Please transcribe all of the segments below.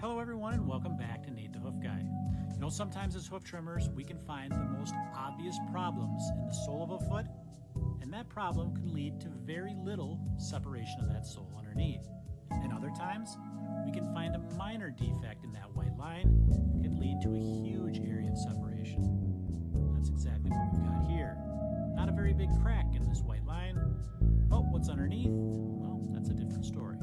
Hello everyone and welcome back to Nate the Hoof Guy. You know, sometimes as hoof trimmers we can find the most obvious problems in the sole of a foot, and that problem can lead to very little separation of that sole underneath. And other times we can find a minor defect in that white line that can lead to a huge area of separation. That's exactly what we've got here. Not a very big crack in this white line, but what's underneath, well, that's a different story.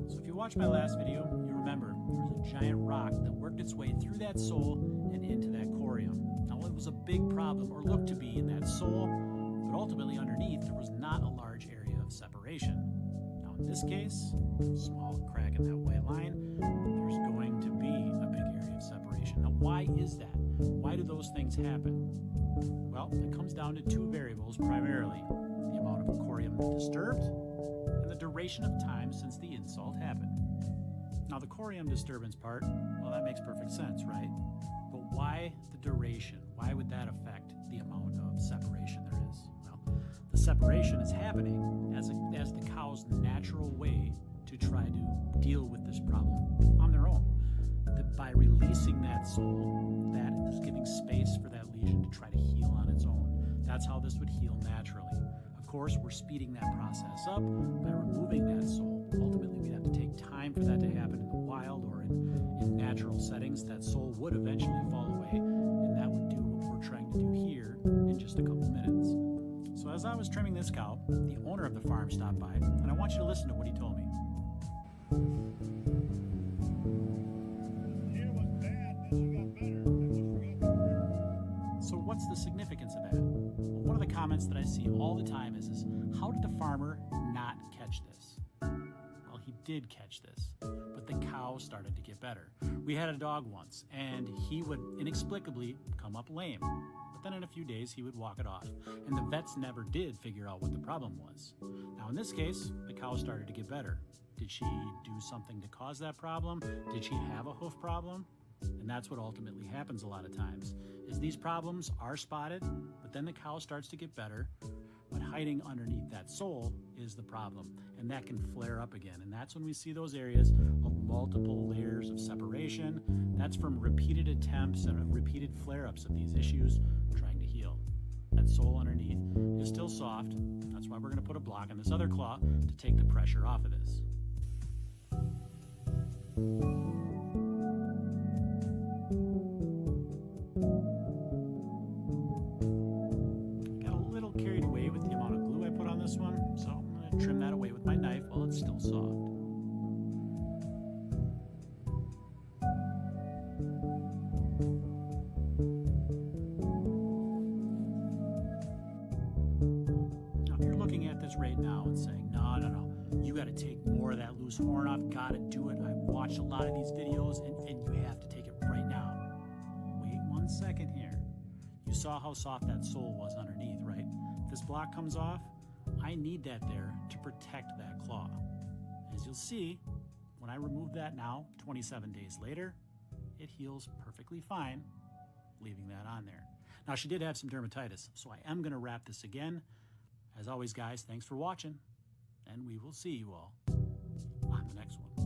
So if you watched my last video, you remember there was a giant rock that worked its way through that sole and into that corium. Now it was a big problem, or looked to be, in that sole, but ultimately underneath there was not a large area of separation. Now in this case, small crack in that white line, there's going to be a big area of separation. Now why is that? Why do those things happen? Well, it comes down to two variables primarily: the amount of corium disturbed and the duration of time since the insult happened. Now the corium disturbance part, well, that makes perfect sense, right? But why the duration? Why would that affect the amount of separation there is? Well, the separation is happening as the cow's natural way to try to deal with this problem on their own. That by releasing that sole, that is giving space for that lesion to try to heal on its own. That's how this would heal naturally. Of course, we're speeding that process up by removing that sole. Ultimately, we'd have to take time for that to happen in the wild or in natural settings. That sole would eventually fall away, and that would do what we're trying to do here in just a couple minutes. So as I was trimming this cow, the owner of the farm stopped by, and I want you to listen to what he told me. So what's the significance of that? Well, one of the comments that I see all the time is how did the farmer not catch this? Well, he did catch this, but the cow started to get better. We had a dog once, and he would inexplicably come up lame, but then in a few days he would walk it off, and the vets never did figure out what the problem was. Now in this case, the cow started to get better. Did she do something to cause that problem? Did she have a hoof problem? And that's what ultimately happens a lot of times, is these problems are spotted, but then the cow starts to get better, but hiding underneath that sole is the problem, and that can flare up again. And that's when we see those areas of multiple layers of separation. That's from repeated attempts and repeated flare-ups of these issues trying to heal. That sole underneath is still soft. That's why we're going to put a block on this other claw to take the pressure off of this. Carried away with the amount of glue I put on this one, so I'm going to trim that away with my knife while it's still soft. Now if you're looking at this right now and saying, no, you got to take more of that loose horn off, got to do it, I've watched a lot of these videos and you have to take it right now. Wait 1 second here. You saw how soft that sole was underneath, right? This block comes off, I need that there to protect that claw. As you'll see, when I remove that now, 27 days later, it heals perfectly fine, leaving that on there. Now she did have some dermatitis, so I am gonna wrap this again. As always guys, thanks for watching, and we will see you all on the next one.